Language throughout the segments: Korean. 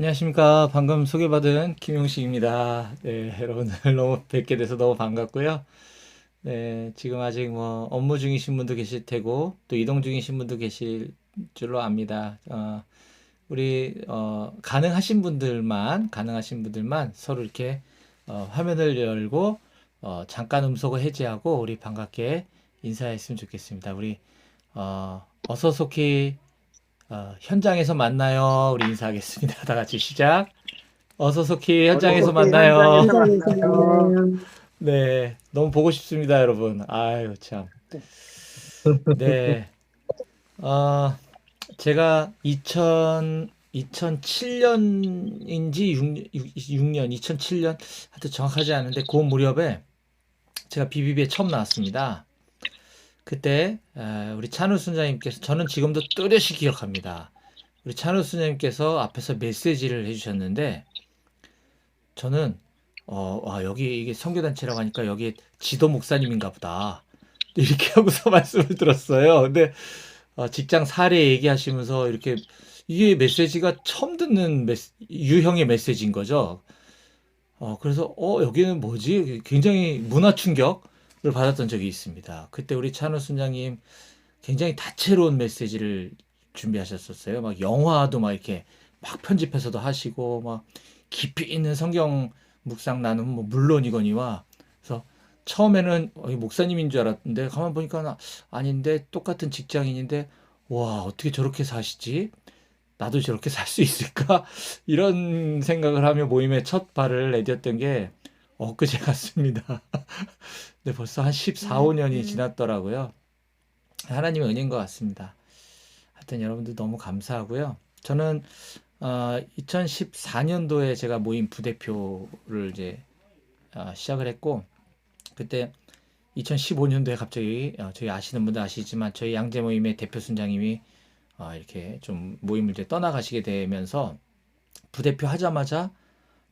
안녕하십니까. 방금 소개받은 김용식입니다. 네, 여러분들 너무 뵙게 돼서 너무 반갑고요. 네, 지금 아직 뭐 업무 중이신 분도 계실 테고, 또 이동 중이신 분도 계실 줄로 압니다. 가능하신 분들만 서로 이렇게 화면을 열고, 잠깐 음소거 해제하고, 우리 반갑게 인사했으면 좋겠습니다. 우리, 어서소키, 현장에서 만나요. 우리 인사하겠습니다. 다 같이 시작. 어서소키 현장에서 어떻게 만나요. 현장에서 현장에서 만나요? 만나요. 네, 너무 보고 싶습니다, 여러분. 아유, 참. 네, 어, 제가 2007년인지 6년, 2007년, 하여튼 정확하지 않은데, 그 무렵에 제가 비비비에 처음 나왔습니다. 그때, 우리 찬우 순장님께서, 저는 지금도 또렷이 기억합니다. 우리 찬우 순장님께서 앞에서 메시지를 해주셨는데, 저는 여기 이게 선교단체라고 하니까 여기 지도 목사님인가 보다. 이렇게 하고서 말씀을 들었어요. 근데 직장 사례 얘기하시면서 이렇게 이게 메시지가 처음 듣는 유형의 메시지인 거죠. 그래서 여기는 뭐지? 굉장히 문화 충격을 받았던 적이 있습니다. 그때 우리 찬우 순장님 굉장히 다채로운 메시지를 준비하셨었어요. 막 영화도 막 이렇게 막 편집해서도 하시고 막 깊이 있는 성경 묵상 나눔 뭐 물론이거니와 그래서 처음에는 이 목사님인 줄 알았는데 가만 보니까 아닌데 똑같은 직장인인데 와 어떻게 저렇게 사시지? 나도 저렇게 살 수 있을까? 이런 생각을 하며 모임에 첫 발을 내디뎠던 게 엊그제 같습니다. 근데 벌써 한 14, 5년이 지났더라고요. 하나님의 은혜인 것 같습니다. 하여튼 여러분들 너무 감사하고요. 저는 2014년도에 제가 모임 부대표를 이제 시작을 했고 그때 2015년도에 갑자기 저희 아시는 분들 아시지만 저희 양재 모임의 대표 순장님이 이렇게 좀 모임을 이제 떠나가시게 되면서 부대표 하자마자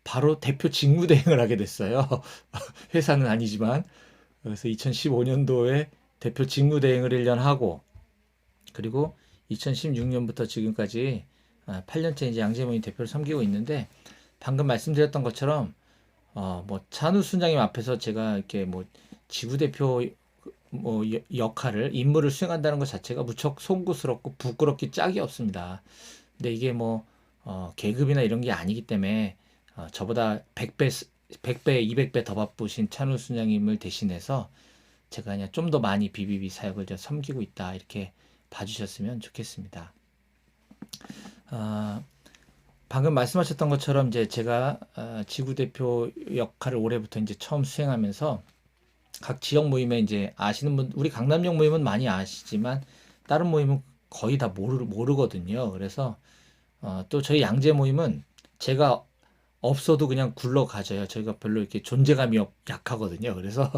바로 대표 직무대행을 하게 됐어요. 회사는 아니지만 그래서 2015년도에 대표 직무대행을 1년 하고 그리고 2016년부터 지금까지 8년째 이제 양재모임 대표를 섬기고 있는데 방금 말씀드렸던 것처럼 뭐 찬우 순장님 앞에서 제가 이렇게 뭐 지구 대표 뭐 역할을 임무를 수행한다는 것 자체가 무척 송구스럽고 부끄럽기 짝이 없습니다. 근데 이게 뭐 계급이나 이런 게 아니기 때문에 저보다 100배, 100배, 200배 더 바쁘신 찬우 순장님을 대신해서 제가 그냥 좀 더 많이 비비비 사역을 좀 섬기고 있다 이렇게 봐주셨으면 좋겠습니다. 아, 방금 말씀하셨던 것처럼 이제 제가 지구 대표 역할을 올해부터 이제 처음 수행하면서 각 지역 모임에 이제 아시는 분, 우리 강남역 모임은 많이 아시지만 다른 모임은 거의 다 모르거든요. 그래서 또 저희 양재 모임은 제가 없어도 그냥 굴러가져요. 저희가 별로 이렇게 존재감이 약하거든요. 그래서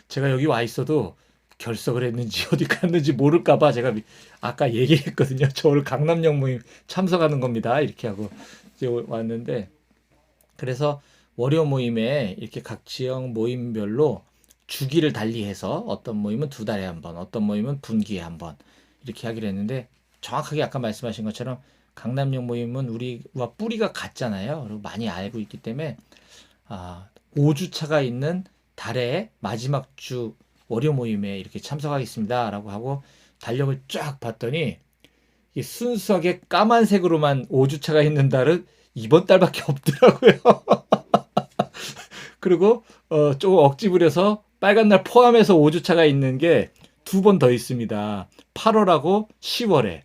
제가 여기 와 있어도 결석을 했는지 어디 갔는지 모를까봐 제가 아까 얘기했거든요. 저 오늘 강남역 모임 참석하는 겁니다. 이렇게 하고 이제 왔는데 그래서 월요 모임에 이렇게 각 지역 모임별로 주기를 달리해서 어떤 모임은 두 달에 한 번, 어떤 모임은 분기에 한 번 이렇게 하기로 했는데 정확하게 아까 말씀하신 것처럼 강남역 모임은 우리와 뿌리가 같잖아요. 그리고 많이 알고 있기 때문에 5주차가 있는 달의 마지막 주 월요 모임에 이렇게 참석하겠습니다라고 하고 달력을 쫙 봤더니 순수하게 까만색으로만 5주차가 있는 달은 이번 달밖에 없더라고요. 그리고 조금 억지 부려서 빨간 날 포함해서 5주차가 있는 게 두 번 더 있습니다. 8월하고 10월에.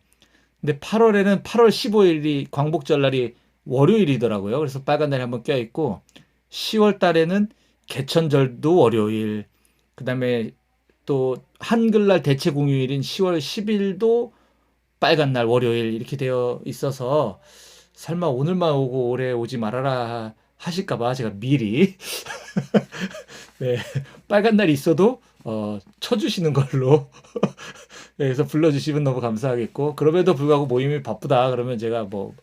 근데 8월에는 8월 15일이 광복절날이 월요일이더라고요. 그래서 빨간 날이 한번 껴있고 10월 달에는 개천절도 월요일, 그 다음에 또 한글날 대체 공휴일인 10월 10일도 빨간 날 월요일 이렇게 되어 있어서 설마 오늘만 오고 올해 오지 말아라 하실까봐 제가 미리 네, 빨간 날이 있어도 쳐주시는 걸로 네, 그래서 불러주시면 너무 감사하겠고 그럼에도 불구하고 모임이 바쁘다 그러면 제가 뭐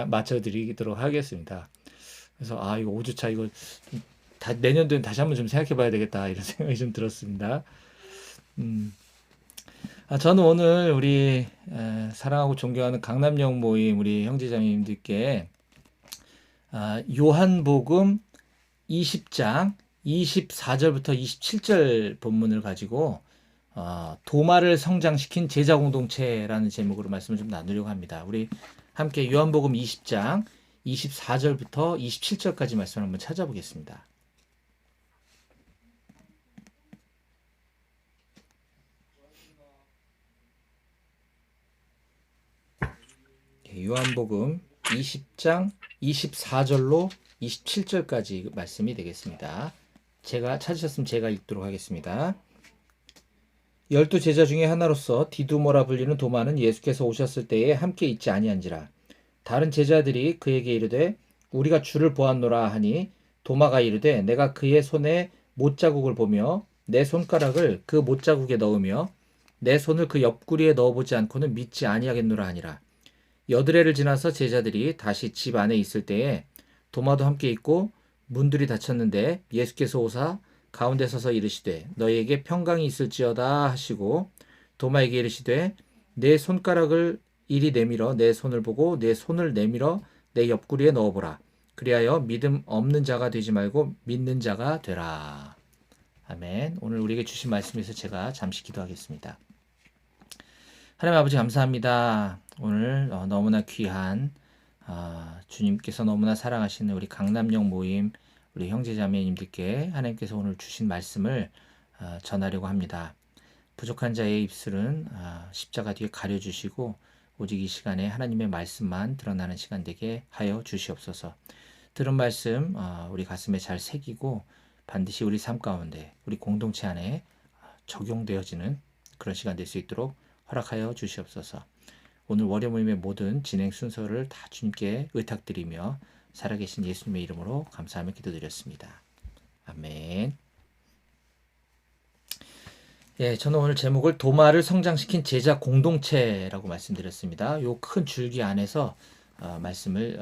맞춰드리도록 하겠습니다. 그래서 이거 5주차 이거 내년도엔 다시 한번 좀 생각해 봐야 되겠다 이런 생각이 좀 들었습니다. 음, 저는 오늘 우리 사랑하고 존경하는 강남역 모임 우리 형제자매님들께 요한복음 20장 24절부터 27절 본문을 가지고 도마를 성장시킨 제자 공동체라는 제목으로 말씀을 좀 나누려고 합니다. 우리 함께 요한복음 20장 24절부터 27절까지 말씀을 한번 찾아보겠습니다. 요한복음 20장 24절로 27절까지 말씀이 되겠습니다. 제가 찾으셨으면 제가 읽도록 하겠습니다. 12제자 중에 하나로서 디두모라 불리는 도마는 예수께서 오셨을 때에 함께 있지 아니한지라. 다른 제자들이 그에게 이르되 우리가 주를 보았노라 하니 도마가 이르되 내가 그의 손에 못자국을 보며 내 손가락을 그 못자국에 넣으며 내 손을 그 옆구리에 넣어보지 않고는 믿지 아니하겠노라 하니라. 여드레를 지나서 제자들이 다시 집 안에 있을 때에 도마도 함께 있고 문들이 닫혔는데 예수께서 오사 가운데 서서 이르시되 너희에게 평강이 있을지어다 하시고 도마에게 이르시되 내 손가락을 이리 내밀어 내 손을 보고 내 손을 내밀어 내 옆구리에 넣어보라. 그리하여 믿음 없는 자가 되지 말고 믿는 자가 되라. 아멘. 오늘 우리에게 주신 말씀에서 제가 잠시 기도하겠습니다. 하나님 아버지 감사합니다. 오늘 너무나 귀한 주님께서 너무나 사랑하시는 우리 강남역 모임 우리 형제자매님들께 하나님께서 오늘 주신 말씀을 전하려고 합니다. 부족한 자의 입술은 십자가 뒤에 가려주시고 오직 이 시간에 하나님의 말씀만 드러나는 시간 되게 하여 주시옵소서. 들은 말씀 우리 가슴에 잘 새기고 반드시 우리 삶 가운데 우리 공동체 안에 적용되어지는 그런 시간 될 수 있도록 허락하여 주시옵소서. 오늘 월요 모임의 모든 진행 순서를 다 주님께 의탁드리며 살아계신 예수님의 이름으로 감사하며 기도드렸습니다. 아멘. 예, 저는 오늘 제목을 도마를 성장시킨 제자 공동체라고 말씀드렸습니다. 요 큰 줄기 안에서 말씀을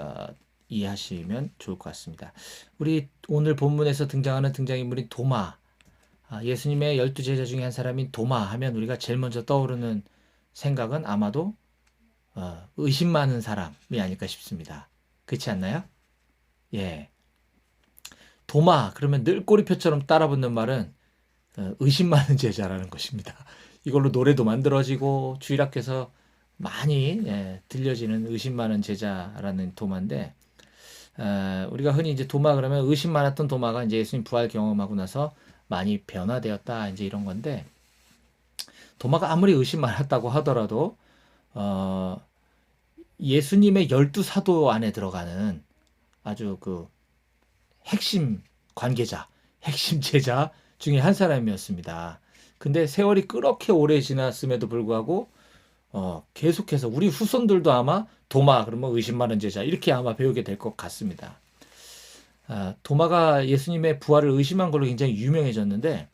이해하시면 좋을 것 같습니다. 우리 오늘 본문에서 등장하는 등장인물인 도마, 예수님의 12제자 중에 한 사람인 도마 하면 우리가 제일 먼저 떠오르는 생각은 아마도 의심 많은 사람이 아닐까 싶습니다. 그렇지 않나요? 예. 도마 그러면 늘 꼬리표처럼 따라붙는 말은 의심 많은 제자라는 것입니다. 이걸로 노래도 만들어지고 주일학교에서 많이 들려지는 의심 많은 제자라는 도마인데 우리가 흔히 이제 도마 그러면 의심 많았던 도마가 이제 예수님 부활 경험하고 나서 많이 변화되었다 이제 이런 건데 도마가 아무리 의심 많았다고 하더라도 예수님의 12사도 안에 들어가는 아주 그 핵심 관계자, 핵심 제자 중에 한 사람이었습니다. 근데 세월이 그렇게 오래 지났음에도 불구하고 계속해서 우리 후손들도 아마 도마 그러면 의심 많은 제자 이렇게 아마 배우게 될 것 같습니다. 도마가 예수님의 부활을 의심한 걸로 굉장히 유명해졌는데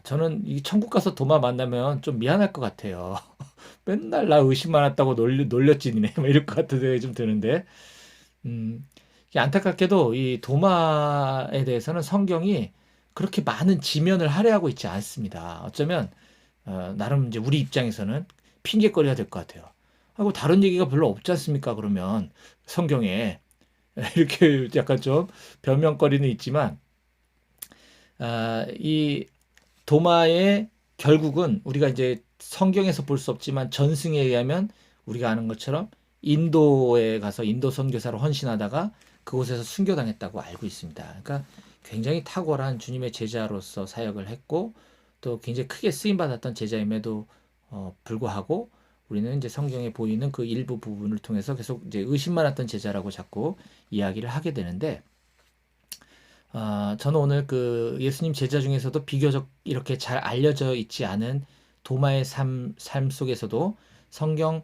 저는 이 천국 가서 도마 만나면 좀 미안할 것 같아요. 맨날 나 의심 많았다고 놀렸지니네 뭐 이럴 것 같은 생각이 좀 드는데 안타깝게도 이 도마에 대해서는 성경이 그렇게 많은 지면을 할애하고 있지 않습니다. 어쩌면 나름 이제 우리 입장에서는 핑계거리가 될 것 같아요. 하고 다른 얘기가 별로 없지 않습니까? 그러면 성경에 이렇게 약간 좀 변명거리는 있지만 이 도마의 결국은 우리가 이제 성경에서 볼 수 없지만 전승에 의하면 우리가 아는 것처럼 인도에 가서 인도 선교사로 헌신하다가 그곳에서 순교당했다고 알고 있습니다. 그러니까 굉장히 탁월한 주님의 제자로서 사역을 했고 또 굉장히 크게 쓰임 받았던 제자임에도 불구하고 우리는 이제 성경에 보이는 그 일부 부분을 통해서 계속 이제 의심 많았던 제자라고 자꾸 이야기를 하게 되는데 저는 오늘 그 예수님 제자 중에서도 비교적 이렇게 잘 알려져 있지 않은 도마의 삶 속에서도 성경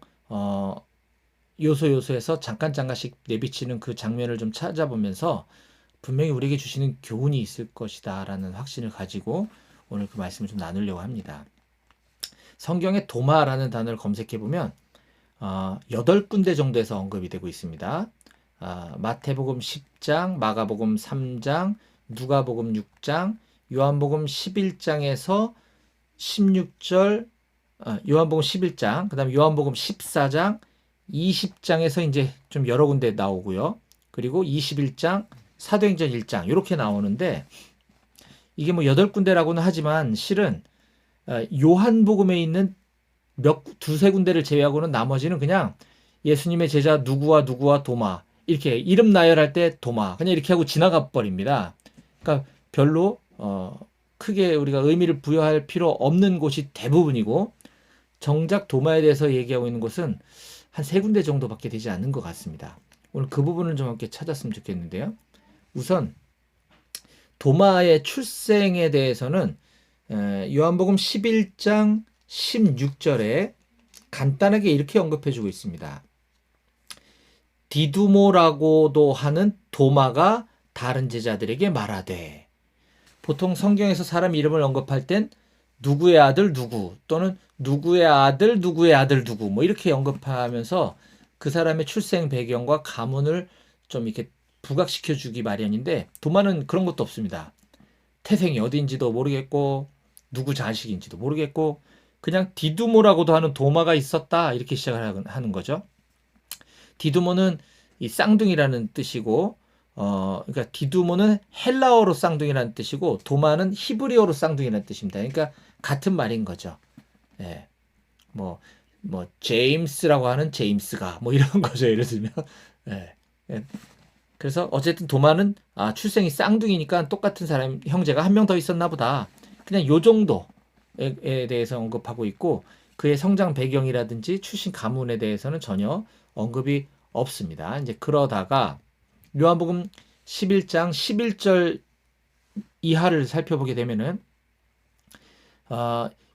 요소에서 잠깐씩 내비치는 그 장면을 좀 찾아보면서 분명히 우리에게 주시는 교훈이 있을 것이다 라는 확신을 가지고 오늘 그 말씀을 좀 나누려고 합니다. 성경에 도마라는 단어를 검색해보면 8군데 정도에서 언급이 되고 있습니다. 마태복음 10장, 마가복음 3장, 누가복음 6장, 요한복음 11장에서 16절 요한복음 11장, 그다음에 요한복음 14장, 20장에서 이제 좀 여러 군데 나오고요. 그리고 21장, 사도행전 1장 이렇게 나오는데 이게 뭐 8군데라고는 하지만 실은 요한복음에 있는 두세 군데를 제외하고는 나머지는 그냥 예수님의 제자 누구와 누구와 도마 이렇게 이름 나열할 때 도마 그냥 이렇게 하고 지나가 버립니다. 그러니까 별로 크게 우리가 의미를 부여할 필요 없는 곳이 대부분이고 정작 도마에 대해서 얘기하고 있는 곳은 한 세 군데 정도밖에 되지 않는 것 같습니다. 오늘 그 부분을 좀 함께 찾았으면 좋겠는데요. 우선 도마의 출생에 대해서는 요한복음 11장 16절에 간단하게 이렇게 언급해주고 있습니다. 디두모라고도 하는 도마가 다른 제자들에게 말하되, 보통 성경에서 사람 이름을 언급할 땐 누구의 아들 누구 또는 누구의 아들 누구의 아들 누구 뭐 이렇게 언급하면서 그 사람의 출생 배경과 가문을 좀 이렇게 부각시켜 주기 마련인데 도마는 그런 것도 없습니다. 태생이 어디인지도 모르겠고 누구 자식인지도 모르겠고 그냥 디두모라고도 하는 도마가 있었다 이렇게 시작을 하는 거죠. 디두모는 이 쌍둥이라는 뜻이고 그러니까 디두모는 헬라어로 쌍둥이라는 뜻이고 도마는 히브리어로 쌍둥이라는 뜻입니다. 그러니까 같은 말인 거죠. 예. 뭐 제임스라고 하는 제임스가 뭐 이런 거죠. 예를 들면. 예. 예. 그래서 어쨌든 도마는 출생이 쌍둥이니까 똑같은 사람 형제가 한 명 더 있었나 보다. 그냥 요 정도에 대해서 언급하고 있고 그의 성장 배경이라든지 출신 가문에 대해서는 전혀 언급이 없습니다. 이제 그러다가 요한복음 11장 11절 이하를 살펴보게 되면은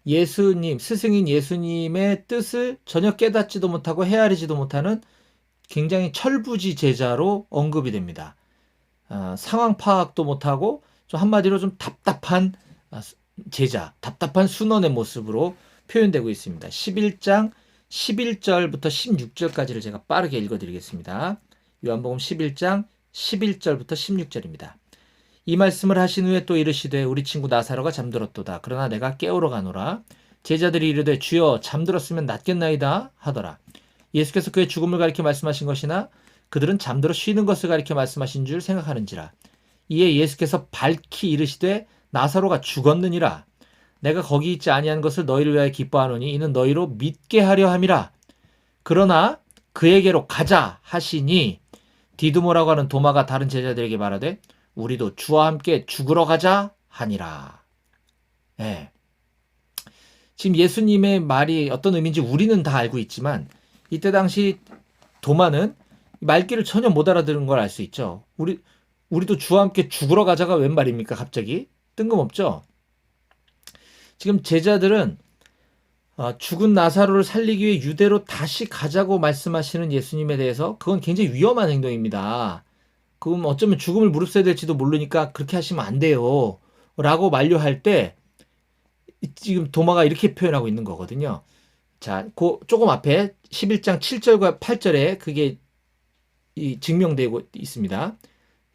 예수님, 스승인 예수님의 뜻을 전혀 깨닫지도 못하고 헤아리지도 못하는 굉장히 철부지 제자로 언급이 됩니다. 상황 파악도 못하고 좀 한마디로 좀 답답한 제자, 답답한 순원의 모습으로 표현되고 있습니다. 11장 11절부터 16절까지를 제가 빠르게 읽어드리겠습니다. 요한복음 11장 11절부터 16절입니다. 이 말씀을 하신 후에 또 이르시되 우리 친구 나사로가 잠들었도다. 그러나 내가 깨우러 가노라. 제자들이 이르되 주여 잠들었으면 낫겠나이다 하더라. 예수께서 그의 죽음을 가리켜 말씀하신 것이나 그들은 잠들어 쉬는 것을 가리켜 말씀하신 줄 생각하는지라. 이에 예수께서 밝히 이르시되 나사로가 죽었느니라. 내가 거기 있지 아니한 것을 너희를 위하여 기뻐하노니 이는 너희로 믿게 하려 함이라. 그러나 그에게로 가자 하시니 디두모라고 하는 도마가 다른 제자들에게 말하되 우리도 주와 함께 죽으러 가자 하니라. 예. 지금 예수님의 말이 어떤 의미인지 우리는 다 알고 있지만 이때 당시 도마는 말귀를 전혀 못 알아들은 걸 알 수 있죠. 우리도 주와 함께 죽으러 가자가 웬 말입니까? 갑자기 뜬금없죠. 지금 제자들은 죽은 나사로를 살리기 위해 유대로 다시 가자고 말씀하시는 예수님에 대해서 그건 굉장히 위험한 행동입니다. 그럼 어쩌면 죽음을 무릅써야 될지도 모르니까 그렇게 하시면 안 돼요. 라고 만류할 때 지금 도마가 이렇게 표현하고 있는 거거든요. 자, 조금 앞에 11장 7절과 8절에 그게 증명되고 있습니다.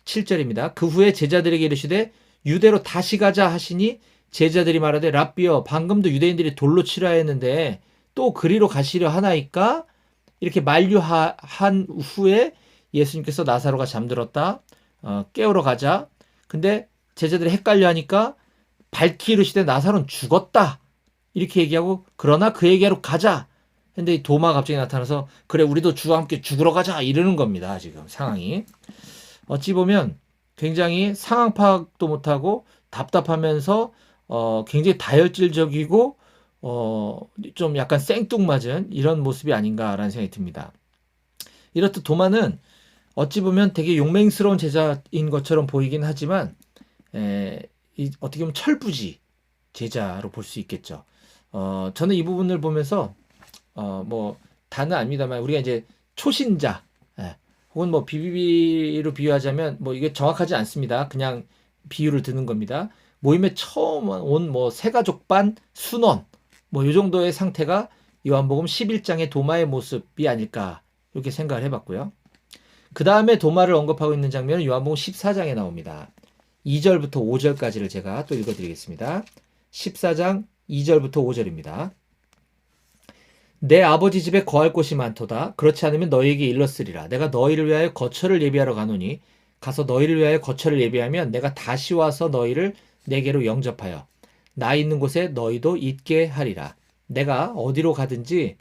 7절입니다. 그 후에 제자들에게 이르시되 유대로 다시 가자 하시니 제자들이 말하되 랍비여 방금도 유대인들이 돌로 치라 했는데 또 그리로 가시려 하나이까? 이렇게 만류한 후에 예수님께서 나사로가 잠들었다. 깨우러 가자. 근데 제자들이 헷갈려 하니까 밝히 이르시되 나사로는 죽었다. 이렇게 얘기하고 그러나 그에게로 가자. 근데 도마가 갑자기 나타나서 그래 우리도 주와 함께 죽으러 가자 이러는 겁니다. 지금 상황이. 어찌 보면 굉장히 상황 파악도 못하고 답답하면서 굉장히 다혈질적이고 좀 약간 생뚱맞은 이런 모습이 아닌가라는 생각이 듭니다. 이렇듯 도마는 어찌 보면 되게 용맹스러운 제자인 것처럼 보이긴 하지만 어떻게 보면 철부지 제자로 볼 수 있겠죠. 저는 이 부분을 보면서 뭐 다는 아닙니다만 우리가 이제 초신자 혹은 뭐 BBB로 비유하자면 뭐 이게 정확하지 않습니다. 그냥 비유를 드는 겁니다. 모임에 처음 온 뭐 새가족반 순원 뭐 이 정도의 상태가 요한복음 11장의 도마의 모습이 아닐까 이렇게 생각을 해봤고요. 그 다음에 도마를 언급하고 있는 장면은 요한복음 14장에 나옵니다. 2절부터 5절까지를 제가 또 읽어드리겠습니다. 14장 2절부터 5절입니다. 내 아버지 집에 거할 곳이 많도다. 그렇지 않으면 너희에게 일렀으리라. 내가 너희를 위하여 거처를 예비하러 가노니 가서 너희를 위하여 거처를 예비하면 내가 다시 와서 너희를 내게로 영접하여 나 있는 곳에 너희도 있게 하리라. 내가 어디로 가는지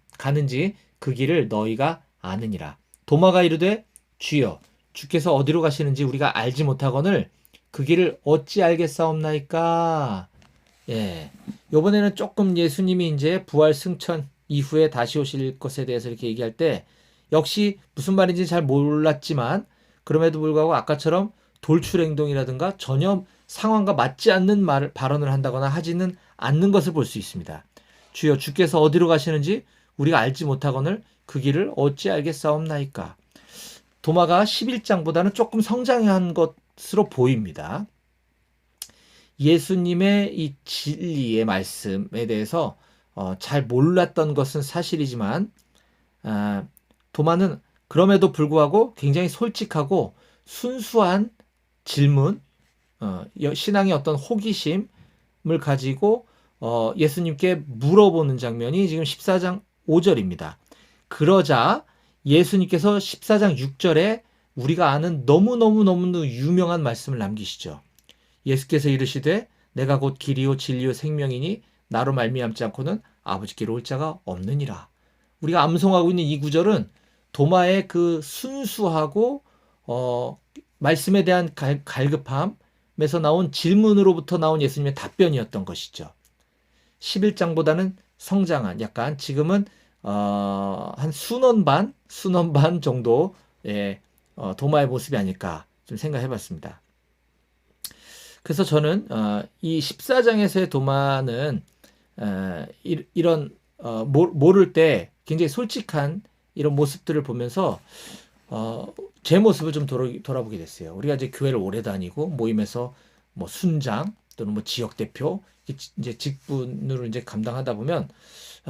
그 길을 너희가 아느니라. 도마가 이르되 주여 주께서 어디로 가시는지 우리가 알지 못하거늘 그 길을 어찌 알겠사옵나이까. 예. 요번에는 조금 예수님이 이제 부활 승천 이후에 다시 오실 것에 대해서 이렇게 얘기할 때 역시 무슨 말인지 잘 몰랐지만 그럼에도 불구하고 아까처럼 돌출 행동이라든가 전혀 상황과 맞지 않는 발언을 한다거나 하지는 않는 것을 볼 수 있습니다. 주여 주께서 어디로 가시는지 우리가 알지 못하거늘 그 길을 어찌 알겠사옵나이까. 도마가 11장보다는 조금 성장한 것으로 보입니다. 예수님의 이 진리의 말씀에 대해서 잘 몰랐던 것은 사실이지만 도마는 그럼에도 불구하고 굉장히 솔직하고 순수한 질문, 신앙의 어떤 호기심을 가지고 예수님께 물어보는 장면이 지금 14장 5절입니다. 그러자 예수님께서 14장 6절에 우리가 아는 너무너무 유명한 말씀을 남기시죠. 예수께서 이르시되 내가 곧 길이요 진리요 생명이니 나로 말미암지 않고는 아버지께로 올 자가 없느니라. 우리가 암송하고 있는 이 구절은 도마의 그 순수하고 말씀에 대한 갈급함에서 나온 질문으로부터 나온 예수님의 답변이었던 것이죠. 11장보다는 성장한 약간 지금은 한 순원 반 정도의 도마의 모습이 아닐까 좀 생각해봤습니다. 그래서 저는 이 14장에서의 도마는 이런 모를 때 굉장히 솔직한 이런 모습들을 보면서 제 모습을 좀 돌아보게 됐어요. 우리가 이제 교회를 오래 다니고 모임에서 뭐 순장 또는 뭐 지역 대표 이제 직분으로 이제 감당하다 보면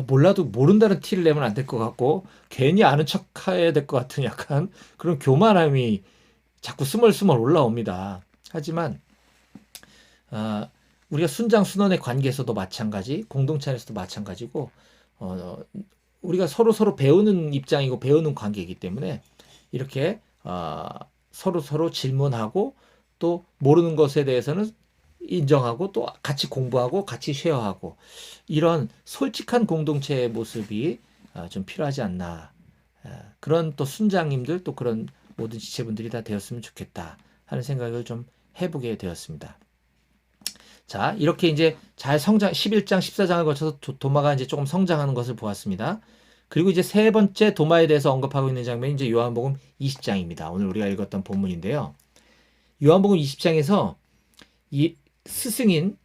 몰라도 모른다는 티를 내면 안 될 것 같고 괜히 아는 척해야 될 것 같은 약간 그런 교만함이 자꾸 스멀스멀 올라옵니다. 하지만 우리가 순장 순원의 관계에서도 마찬가지, 공동체 안에서도 마찬가지고 우리가 서로 배우는 입장이고 배우는 관계이기 때문에 이렇게 서로 질문하고 또 모르는 것에 대해서는 인정하고 또 같이 공부하고 같이 쉐어하고 이런 솔직한 공동체의 모습이 좀 필요하지 않나. 그런 또 순장님들 또 그런 모든 지체분들이 다 되었으면 좋겠다 하는 생각을 좀 해보게 되었습니다. 자, 이렇게 이제 잘 성장, 11장, 14장을 거쳐서 도마가 이제 조금 성장하는 것을 보았습니다. 그리고 이제 세 번째 도마에 대해서 언급하고 있는 장면이 이제 요한복음 20장입니다. 오늘 우리가 읽었던 본문인데요. 요한복음 20장에서 이 스승인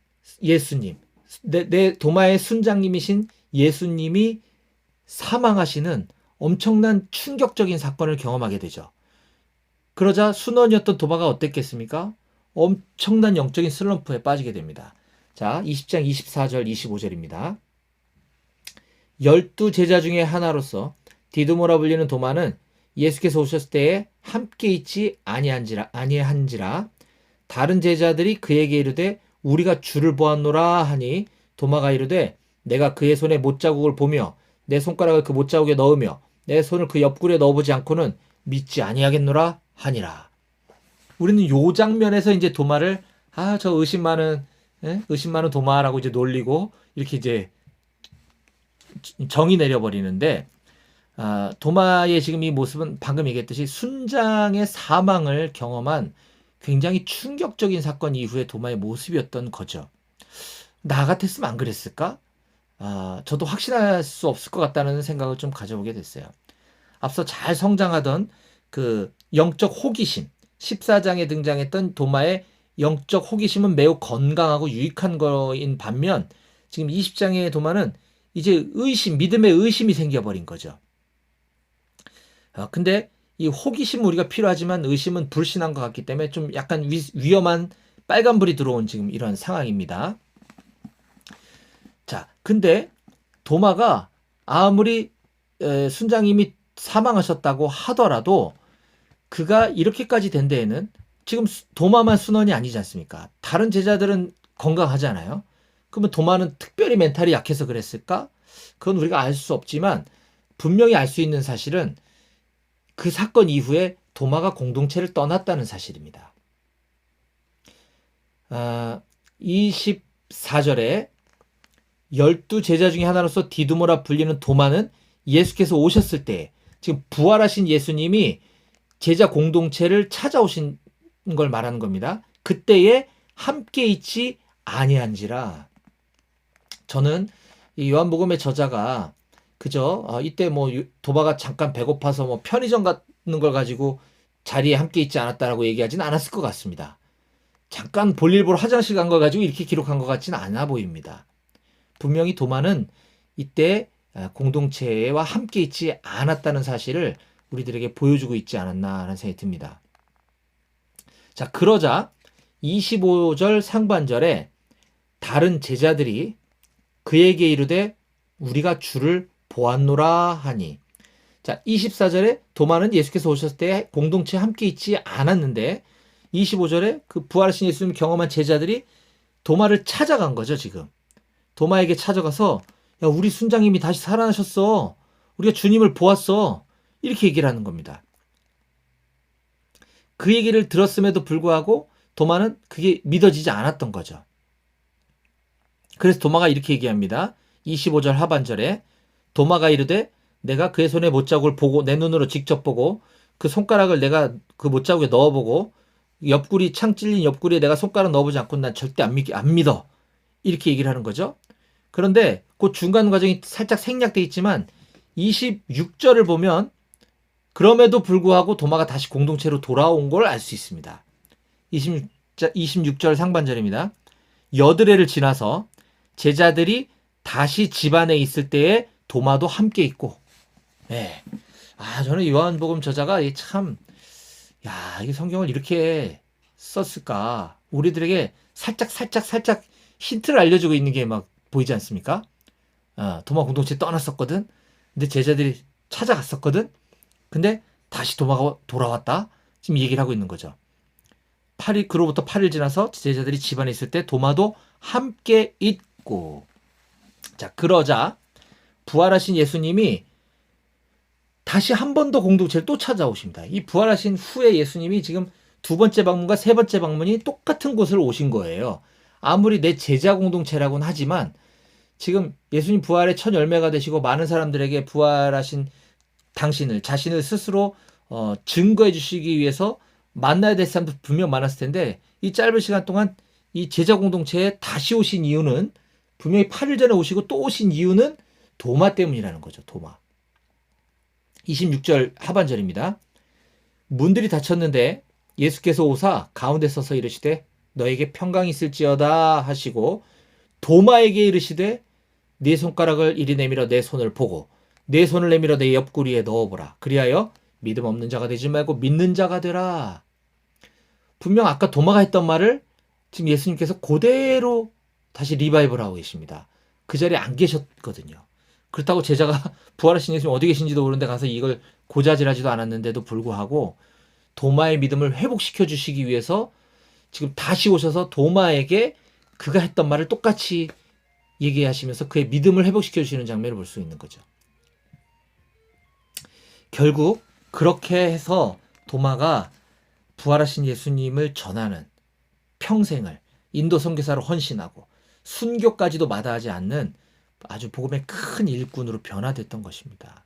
예수님, 내 도마의 순장님이신 예수님이 사망하시는 엄청난 충격적인 사건을 경험하게 되죠. 그러자 순원이었던 도마가 어땠겠습니까? 엄청난 영적인 슬럼프에 빠지게 됩니다. 자, 20장 24절 25절입니다. 12 제자 중에 하나로서 디두모라 불리는 도마는 예수께서 오셨을 때에 함께 있지 아니한지라 다른 제자들이 그에게 이르되 우리가 주를 보았노라 하니 도마가 이르되 내가 그의 손에 못자국을 보며 내 손가락을 그 못자국에 넣으며 내 손을 그 옆구리에 넣어보지 않고는 믿지 아니하겠노라 하니라. 우리는 요 장면에서 이제 도마를 저 의심 많은 도마라고 이제 놀리고 이렇게 이제 정의 내려버리는데 도마의 지금 이 모습은 방금 얘기했듯이 순장의 사망을 경험한 굉장히 충격적인 사건 이후의 도마의 모습이었던 거죠. 나 같았으면 안 그랬을까? 저도 확신할 수 없을 것 같다는 생각을 좀 가져보게 됐어요. 앞서 잘 성장하던 그 영적 호기심, 14장에 등장했던 도마의 영적 호기심은 매우 건강하고 유익한 거인 반면 지금 20장의 도마는 이제 믿음의 의심이 생겨버린 거죠. 근데 이 호기심은 우리가 필요하지만 의심은 불신한 것 같기 때문에 좀 약간 위험한 빨간불이 들어온 지금 이런 상황입니다. 자, 근데 도마가 아무리 순장님이 사망하셨다고 하더라도 그가 이렇게까지 된 데에는 지금 도마만 순원이 아니지 않습니까? 다른 제자들은 건강하잖아요. 그러면 도마는 특별히 멘탈이 약해서 그랬을까? 그건 우리가 알 수 없지만 분명히 알 수 있는 사실은 그 사건 이후에 도마가 공동체를 떠났다는 사실입니다. 24절에 12제자 중에 하나로서 디두모라 불리는 도마는 예수께서 오셨을 때, 지금 부활하신 예수님이 제자 공동체를 찾아오신 걸 말하는 겁니다. 그때에 함께 있지 아니한지라. 저는 이 요한복음의 저자가 그저 이때 뭐 도마가 잠깐 배고파서 뭐 편의점 가는 걸 가지고 자리에 함께 있지 않았다라고 얘기하지는 않았을 것 같습니다. 잠깐 볼일 보러 화장실 간 걸 가지고 이렇게 기록한 것 같지는 않아 보입니다. 분명히 도마는 이때 공동체와 함께 있지 않았다는 사실을 우리들에게 보여주고 있지 않았나 하는 생각이 듭니다. 자, 그러자 25절 상반절에 다른 제자들이 그에게 이르되 우리가 주를 보았노라 하니. 자, 24절에 도마는 예수께서 오셨을 때 공동체에 함께 있지 않았는데 25절에 그 부활하신 예수님을 경험한 제자들이 도마를 찾아간 거죠, 지금. 도마에게 찾아가서 야, 우리 순장님이 다시 살아나셨어. 우리가 주님을 보았어. 이렇게 얘기를 하는 겁니다. 그 얘기를 들었음에도 불구하고 도마는 그게 믿어지지 않았던 거죠. 그래서 도마가 이렇게 얘기합니다. 25절 하반절에 도마가 이르되 내가 그의 손에 못자국을 보고 내 눈으로 직접 보고 그 손가락을 내가 그 못자국에 넣어보고 옆구리 창 찔린 옆구리에 내가 손가락 넣어보지 않고는 난 절대 안 믿어. 이렇게 얘기를 하는 거죠. 그런데 그 중간 과정이 살짝 생략돼 있지만 26절을 보면 그럼에도 불구하고 도마가 다시 공동체로 돌아온 걸 알 수 있습니다. 26절 상반절입니다. 여드레를 지나서 제자들이 다시 집안에 있을 때에 도마도 함께 있고. 네. 저는 요한복음 저자가 참, 이게 성경을 이렇게 썼을까. 우리들에게 살짝 힌트를 알려주고 있는 게 막 보이지 않습니까? 도마 공동체 떠났었거든. 근데 제자들이 찾아갔었거든. 근데 다시 도마가 돌아왔다. 지금 얘기를 하고 있는 거죠. 그로부터 8일 지나서 제자들이 집안에 있을 때 도마도 함께 있고. 자, 그러자 부활하신 예수님이 다시 한 번 더 공동체를 또 찾아오십니다. 이 부활하신 후에 예수님이 지금 두 번째 방문과 세 번째 방문이 똑같은 곳을 오신 거예요. 아무리 내 제자 공동체라고는 하지만 지금 예수님 부활의 첫 열매가 되시고 많은 사람들에게 부활하신 자신을 스스로 증거해 주시기 위해서 만나야 될 사람도 분명 많았을 텐데 이 짧은 시간 동안 이 제자 공동체에 다시 오신 이유는 분명히 8일 전에 오시고 또 오신 이유는 도마 때문이라는 거죠. 도마. 26절 하반절입니다. 문들이 닫혔는데 예수께서 오사 가운데 서서 이르시되 너에게 평강이 있을지어다 하시고 도마에게 이르시되 네 손가락을 이리 내밀어 내 손을 보고 내 손을 내밀어 내 옆구리에 넣어보라. 그리하여 믿음 없는 자가 되지 말고 믿는 자가 되라. 분명 아까 도마가 했던 말을 지금 예수님께서 그대로 다시 리바이벌하고 계십니다. 그 자리에 안 계셨거든요. 그렇다고 제자가 부활하신 예수님 어디 계신지도 모르는데 가서 이걸 고자질하지도 않았는데도 불구하고 도마의 믿음을 회복시켜 주시기 위해서 지금 다시 오셔서 도마에게 그가 했던 말을 똑같이 얘기하시면서 그의 믿음을 회복시켜 주시는 장면을 볼 수 있는 거죠. 결국 그렇게 해서 도마가 부활하신 예수님을 전하는 평생을 인도 선교사로 헌신하고 순교까지도 마다하지 않는 아주 복음의 큰 일꾼으로 변화됐던 것입니다.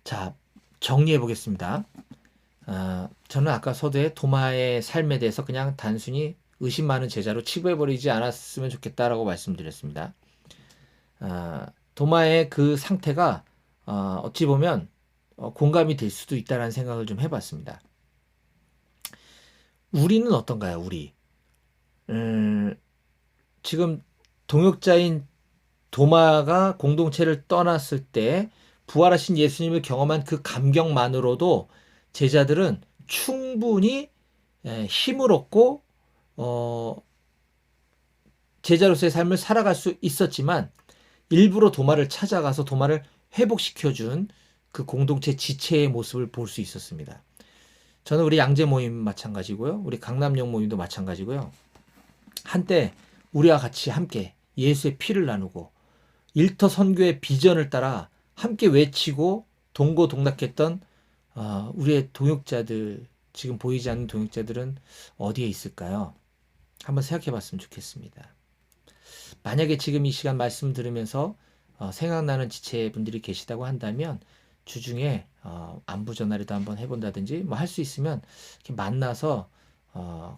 자, 정리해 보겠습니다. 저는 아까 서두에 도마의 삶에 대해서 그냥 단순히 의심 많은 제자로 치부해버리지 않았으면 좋겠다라고 말씀드렸습니다. 도마의 그 상태가 어찌 보면 공감이 될 수도 있다는 생각을 좀 해봤습니다. 우리는 어떤가요? 우리 지금 동역자인 도마가 공동체를 떠났을 때 부활하신 예수님을 경험한 그 감격만으로도 제자들은 충분히 힘을 얻고 제자로서의 삶을 살아갈 수 있었지만 일부러 도마를 찾아가서 도마를 회복시켜준 그 공동체 지체의 모습을 볼 수 있었습니다. 저는 우리 양재 모임 마찬가지고요. 우리 강남역 모임도 마찬가지고요. 한때 우리와 같이 함께 예수의 피를 나누고 일터 선교의 비전을 따라 함께 외치고 동고동락했던 우리의 동역자들, 지금 보이지 않는 동역자들은 어디에 있을까요? 한번 생각해 봤으면 좋겠습니다. 만약에 지금 이 시간 말씀 들으면서 생각나는 지체분들이 계시다고 한다면 주중에 안부 전화라도 한번 해본다든지 뭐 할 수 있으면 이렇게 만나서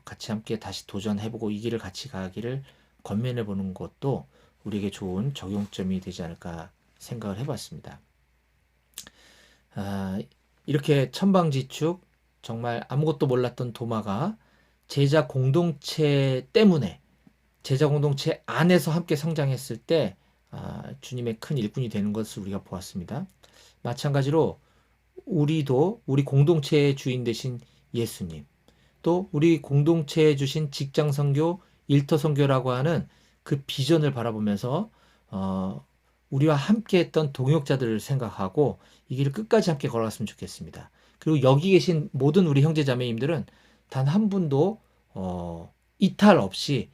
같이 함께 다시 도전해보고 이 길을 같이 가기를 권면해보는 것도 우리에게 좋은 적용점이 되지 않을까 생각을 해봤습니다. 이렇게 천방지축 정말 아무것도 몰랐던 도마가 제자 공동체 때문에 제자 공동체 안에서 함께 성장했을 때 주님의 큰 일꾼이 되는 것을 우리가 보았습니다. 마찬가지로 우리도 우리 공동체의 주인 되신 예수님, 또 우리 공동체에 주신 직장 선교, 일터 선교라고 하는 그 비전을 바라보면서 우리와 함께 했던 동역자들을 생각하고 이 길을 끝까지 함께 걸어갔으면 좋겠습니다. 그리고 여기 계신 모든 우리 형제 자매님들은 단 한 분도 이탈 없이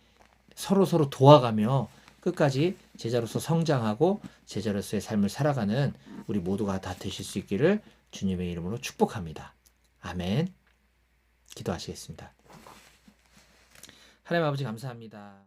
서로 도와가며 끝까지 제자로서 성장하고 제자로서의 삶을 살아가는 우리 모두가 다 되실 수 있기를 주님의 이름으로 축복합니다. 아멘. 기도하시겠습니다. 하나님 아버지 감사합니다.